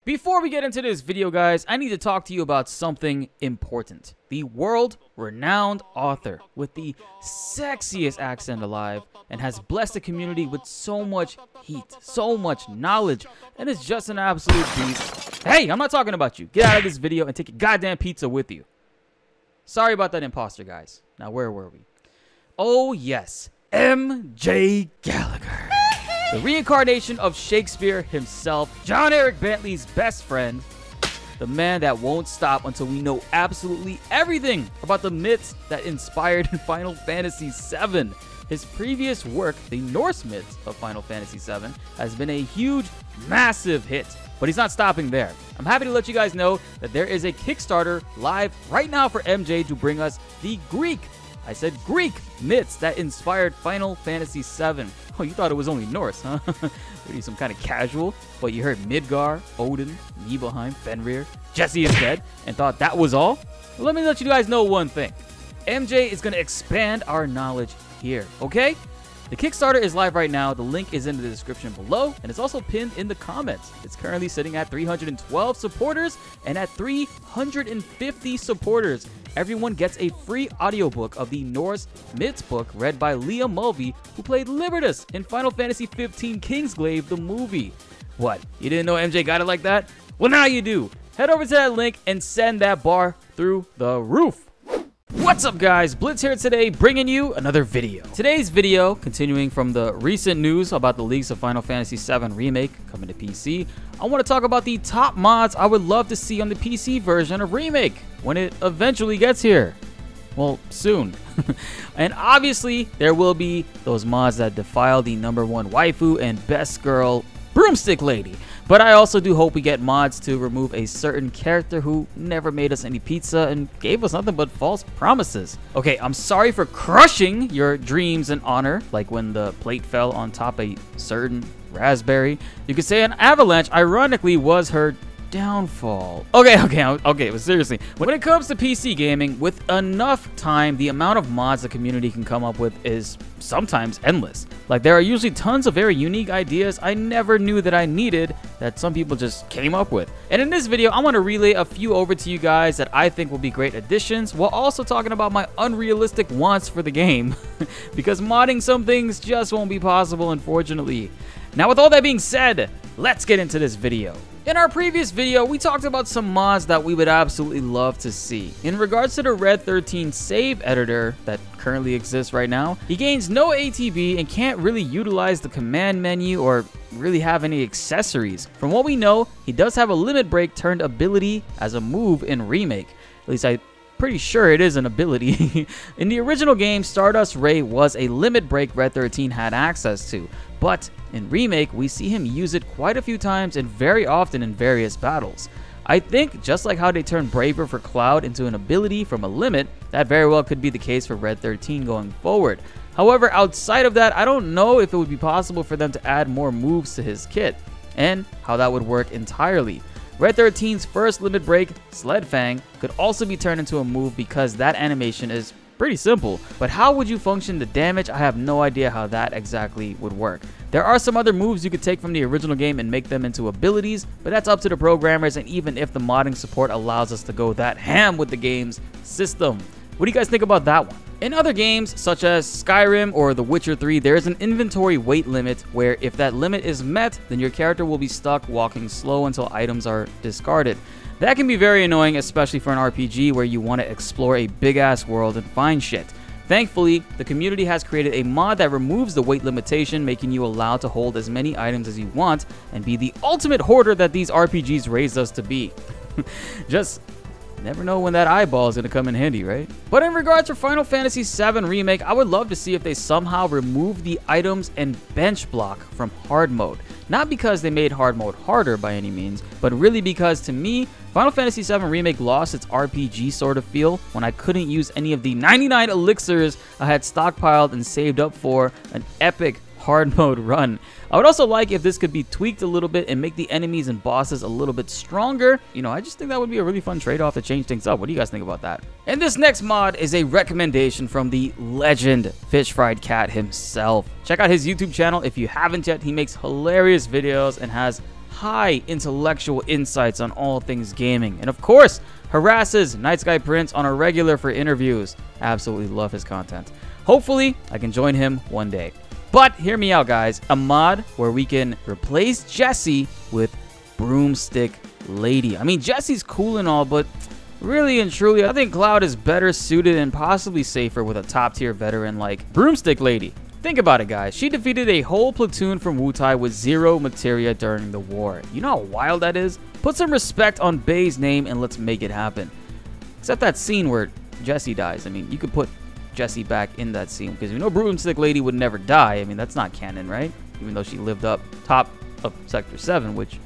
Before we get into this video, guys, I need to talk to you about something important. The world-renowned author with the sexiest accent alive and has blessed the community with so much heat, so much knowledge, and is just an absolute beast. Hey, I'm not talking about you. Get out of this video and take your goddamn pizza with you. Sorry about that imposter, guys. Now, where were we? Oh, yes. MJ Gallagher. The reincarnation of Shakespeare himself, John Eric Bentley's best friend, the man that won't stop until we know absolutely everything about the myths that inspired Final Fantasy VII. His previous work, the Norse myths of Final Fantasy VII, has been a huge, massive hit, but he's not stopping there. I'm happy to let you guys know that there is a Kickstarter live right now for MJ to bring us the Greek myths that inspired Final Fantasy VII. Oh, you thought it was only Norse, huh? What are you, some kind of casual? But you heard Midgar, Odin, Nibelheim, Fenrir, Jesse is dead, and thought that was all? Well, let me let you guys know one thing. MJ is going to expand our knowledge here, okay? The Kickstarter is live right now. The link is in the description below, and it's also pinned in the comments. It's currently sitting at 312 supporters, and at 350 supporters, everyone gets a free audiobook of the Norse Myths book read by Leah Mulvey, who played Libertas in Final Fantasy XV Kingsglaive, the movie. What, you didn't know MJ got it like that? Well, now you do. Head over to that link and send that bar through the roof. What's up, guys? BltzZ here today, bringing you another video. Today's video, continuing from the recent news about the leaks of Final Fantasy VII Remake coming to PC, I want to talk about the top mods I would love to see on the PC version of Remake when it eventually gets here. Well, soon. And obviously, there will be those mods that defile the #1 waifu and best girl broomstick lady. But I also do hope we get mods to remove a certain character who never made us any pizza and gave us nothing but false promises. Okay, I'm sorry for crushing your dreams and honor, like when the plate fell on top a certain raspberry. You could say an avalanche, ironically, was her downfall. Okay, but seriously, when it comes to PC gaming, with enough time, the amount of mods the community can come up with is sometimes endless. Like, there are usually tons of very unique ideas I never knew that I needed that some people just came up with. And in this video, I want to relay a few over to you guys that I think will be great additions, while also talking about my unrealistic wants for the game, because modding some things just won't be possible, unfortunately. Now, with all that being said, let's get into this video. In our previous video, we talked about some mods that we would absolutely love to see. In regards to the Red 13 save editor that currently exists right now, he gains no ATB and can't really utilize the command menu or really have any accessories. From what we know, he does have a limit break turned ability as a move in Remake. At least I'm pretty sure it is an ability. In the original game, Stardust Ray was a limit break Red 13 had access to, but in Remake, we see him use it quite a few times and very often in various battles. I think, just like how they turned Braver for Cloud into an ability from a limit, that very well could be the case for Red 13 going forward. However, outside of that, I don't know if it would be possible for them to add more moves to his kit, and how that would work entirely. Red 13's first limit break, Sled Fang, could also be turned into a move because that animation is pretty simple, but how would you function the damage? I have no idea how that exactly would work. There are some other moves you could take from the original game and make them into abilities, but that's up to the programmers, and even if the modding support allows us to go that ham with the game's system. What do you guys think about that one? In other games, such as Skyrim or The Witcher 3, there is an inventory weight limit where if that limit is met, then your character will be stuck walking slow until items are discarded. That can be very annoying, especially for an RPG where you want to explore a big-ass world and find shit. Thankfully, the community has created a mod that removes the weight limitation, making you allowed to hold as many items as you want and be the ultimate hoarder that these RPGs raised us to be. Just never know when that eyeball is going to come in handy, right? But in regards to Final Fantasy VII Remake, I would love to see if they somehow remove the items and bench block from hard mode. Not because they made hard mode harder by any means, but really because, to me, Final Fantasy VII Remake lost its RPG sort of feel when I couldn't use any of the 99 elixirs I had stockpiled and saved up for an epic hard mode run. I would also like if this could be tweaked a little bit and make the enemies and bosses a little bit stronger. You know, I just think that would be a really fun trade-off to change things up. What do you guys think about that? And this next mod is a recommendation from the legend Fish Fried Cat himself. Check out his YouTube channel if you haven't yet. He makes hilarious videos and has high intellectual insights on all things gaming, and of course, harasses Night Sky Prince on a regular for interviews. Absolutely love his content. Hopefully, I can join him one day. But hear me out, guys. A mod where we can replace Jessie with Broomstick Lady. I mean, Jessie's cool and all, but really and truly, I think Cloud is better suited and possibly safer with a top-tier veteran like Broomstick Lady. Think about it, guys. She defeated a whole platoon from Wutai with 0 materia during the war. You know how wild that is? Put some respect on Bei's name and let's make it happen. Except that scene where Jessie dies. I mean, you could put Jessie back in that scene because you know Broomstick Lady would never die. I mean, that's not canon, right? Even though she lived up top of Sector 7, which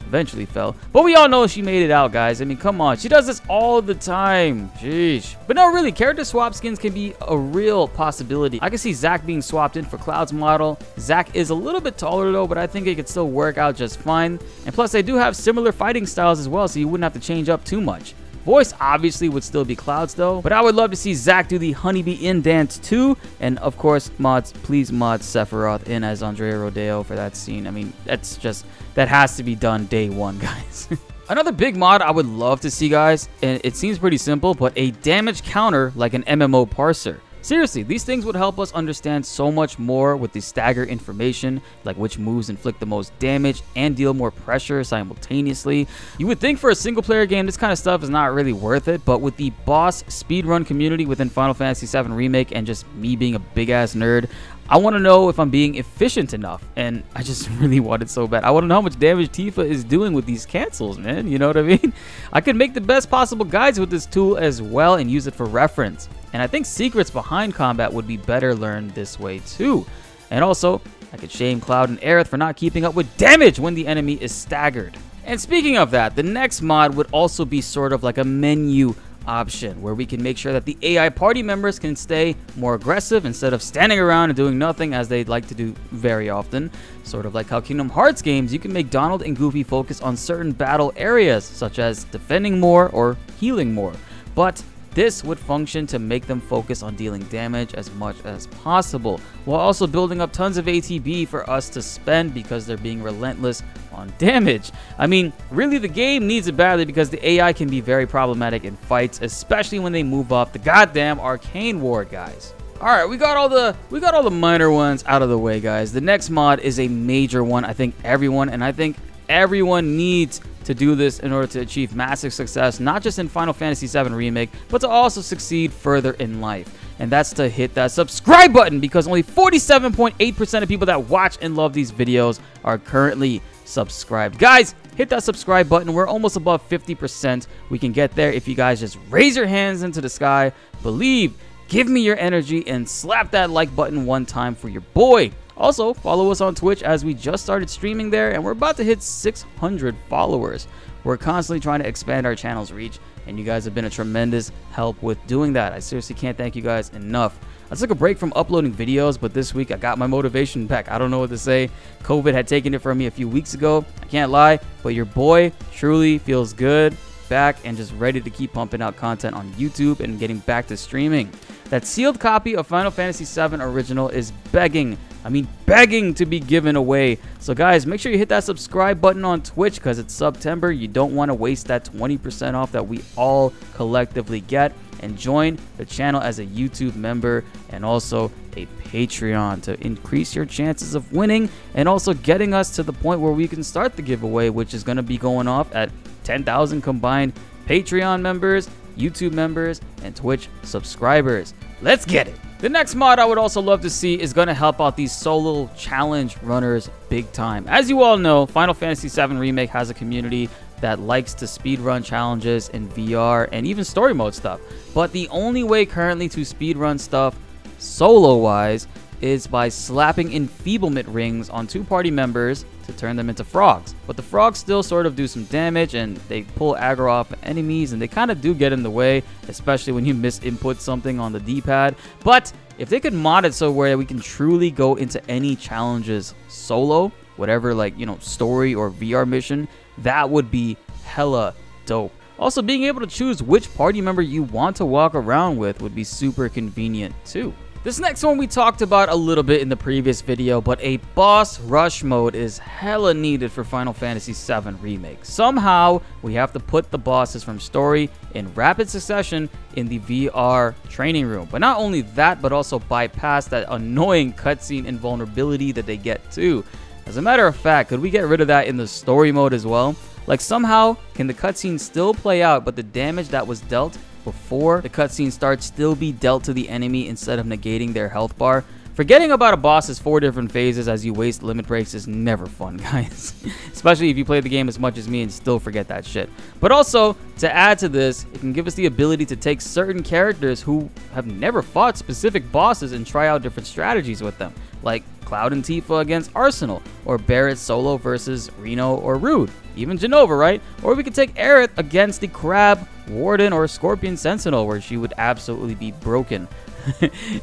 eventually fell. But we all know she made it out, guys. I mean, come on. She does this all the time. Sheesh. But no, really, character swap skins can be a real possibility. I can see Zack being swapped in for Cloud's model. Zack is a little bit taller, though, but I think it could still work out just fine. And plus, they do have similar fighting styles as well, so you wouldn't have to change up too much. Voice obviously would still be Cloud's though, but I would love to see Zack do the Honeybee in dance too. And of course, mods, please mod Sephiroth in as Andrea Rodeo for that scene. I mean, that's just, that has to be done day one, guys. Another big mod I would love to see, guys, and it seems pretty simple, but a damage counter like an MMO parser. Seriously, these things would help us understand so much more with the stagger information, like which moves inflict the most damage and deal more pressure simultaneously. You would think for a single player game, this kind of stuff is not really worth it, but with the boss speedrun community within Final Fantasy VII Remake and just me being a big-ass nerd, I want to know if I'm being efficient enough, and I just really want it so bad. I want to know how much damage Tifa is doing with these cancels, man. You know what I mean? I could make the best possible guides with this tool as well and use it for reference. And I think secrets behind combat would be better learned this way too. And also, I could shame Cloud and Aerith for not keeping up with damage when the enemy is staggered. And speaking of that, the next mod would also be sort of like a menu option where we can make sure that the AI party members can stay more aggressive instead of standing around and doing nothing as they'd like to do very often. Sort of like how Kingdom Hearts games, you can make Donald and Goofy focus on certain battle areas such as defending more or healing more. But this would function to make them focus on dealing damage as much as possible, while also building up tons of ATB for us to spend because they're being relentless on damage. I mean, really the game needs it badly because the AI can be very problematic in fights, especially when they move up the goddamn arcane ward, guys. Alright, we got all the minor ones out of the way, guys. The next mod is a major one. I think everyone needs to do this in order to achieve massive success, not just in Final Fantasy VII Remake, but to also succeed further in life. And that's to hit that subscribe button, because only 47.8% of people that watch and love these videos are currently subscribed. Guys, hit that subscribe button. We're almost above 50%. We can get there if you guys just raise your hands into the sky, believe, give me your energy, and slap that like button one time for your boy. Also, follow us on Twitch as we just started streaming there and we're about to hit 600 followers. We're constantly trying to expand our channel's reach, and you guys have been a tremendous help with doing that. I seriously can't thank you guys enough. I took a break from uploading videos, but this week I got my motivation back. I don't know what to say. COVID had taken it from me a few weeks ago. I can't lie, but your boy truly feels good, back, and just ready to keep pumping out content on YouTube and getting back to streaming. That sealed copy of Final Fantasy VII Original is begging to be given away. So guys, make sure you hit that subscribe button on Twitch because it's September. You don't want to waste that 20% off that we all collectively get. And join the channel as a YouTube member and also a Patreon to increase your chances of winning and also getting us to the point where we can start the giveaway, which is going to be going off at 10,000 combined Patreon members, YouTube members, and Twitch subscribers. Let's get it. The next mod I would also love to see is going to help out these solo challenge runners big time. As you all know, Final Fantasy VII Remake has a community that likes to speedrun challenges in VR and even story mode stuff. But the only way currently to speedrun stuff solo-wise is by slapping enfeeblement rings on two party members to turn them into frogs. But the frogs still sort of do some damage and they pull aggro off enemies and they kind of do get in the way, especially when you misinput something on the D-pad. But if they could mod it so where we can truly go into any challenges solo, whatever, like, you know, story or VR mission, that would be hella dope. Also, being able to choose which party member you want to walk around with would be super convenient too. This next one we talked about a little bit in the previous video, but a boss rush mode is hella needed for Final Fantasy VII Remake. Somehow, we have to put the bosses from story in rapid succession in the VR training room. But not only that, but also bypass that annoying cutscene invulnerability that they get too. As a matter of fact, could we get rid of that in the story mode as well? Like somehow, can the cutscene still play out, but the damage that was dealt before the cutscene starts still be dealt to the enemy instead of negating their health bar? Forgetting about a boss's 4 different phases as you waste limit breaks is never fun, guys. Especially if you play the game as much as me and still forget that shit. But also, to add to this, it can give us the ability to take certain characters who have never fought specific bosses and try out different strategies with them. Like Cloud and Tifa against Arsenal, or Barrett solo versus Reno or Rude, even Jenova, right? Or we could take Aerith against the Crab, Warden, or Scorpion Sentinel, where she would absolutely be broken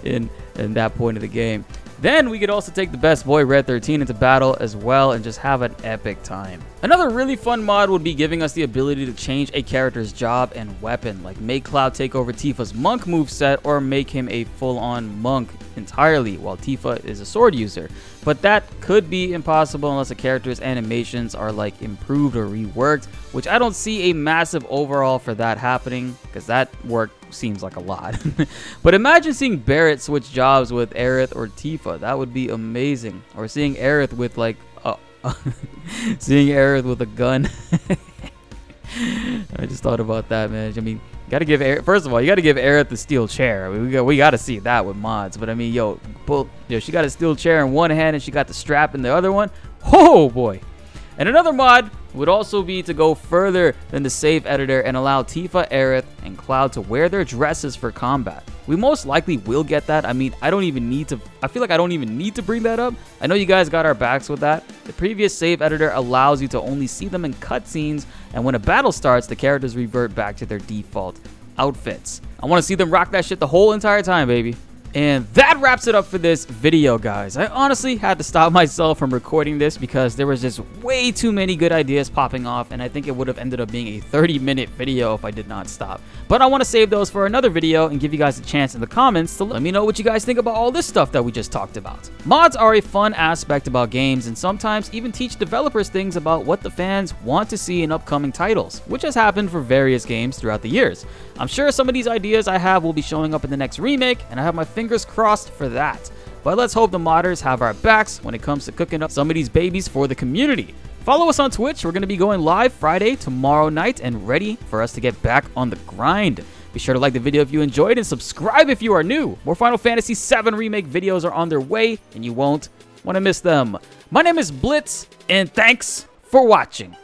in that point of the game. Then we could also take the best boy Red 13 into battle as well and just have an epic time. Another really fun mod would be giving us the ability to change a character's job and weapon, like make Cloud take over Tifa's monk moveset or make him a full-on monk entirely while Tifa is a sword user. But that could be impossible unless a character's animations are like improved or reworked, which I don't see a massive overhaul for that happening because that work seems like a lot. But imagine seeing Barrett switch jobs with Aerith or Tifa. That would be amazing. Or seeing Aerith with like seeing Aerith with a gun. I just thought about that, man. I mean, you gotta give Aerith, first of all, you gotta give Aerith the steel chair. I mean, we gotta see that with mods. But I mean, yo, she got a steel chair in one hand and she got the strap in the other one. Oh boy. And another mod would also be to go further than the save editor and allow Tifa, Aerith, and Cloud to wear their dresses for combat. We most likely will get that. I mean, I feel like I don't even need to bring that up. I know you guys got our backs with that. The previous save editor allows you to only see them in cutscenes, and when a battle starts, the characters revert back to their default outfits. I want to see them rock that shit the whole entire time, baby. And that wraps it up for this video, guys. I honestly had to stop myself from recording this because there was just way too many good ideas popping off, and I think it would have ended up being a 30-minute video if I did not stop. But I want to save those for another video and give you guys a chance in the comments to let me know what you guys think about all this stuff that we just talked about. Mods are a fun aspect about games and sometimes even teach developers things about what the fans want to see in upcoming titles, which has happened for various games throughout the years. I'm sure some of these ideas I have will be showing up in the next remake, and I have my fingers crossed for that. But let's hope the modders have our backs when it comes to cooking up some of these babies for the community. Follow us on Twitch. We're going to be going live Friday tomorrow night and ready for us to get back on the grind. Be sure to like the video if you enjoyed and subscribe if you are new. More Final Fantasy VII Remake videos are on their way and you won't want to miss them. My name is BltzZ and thanks for watching.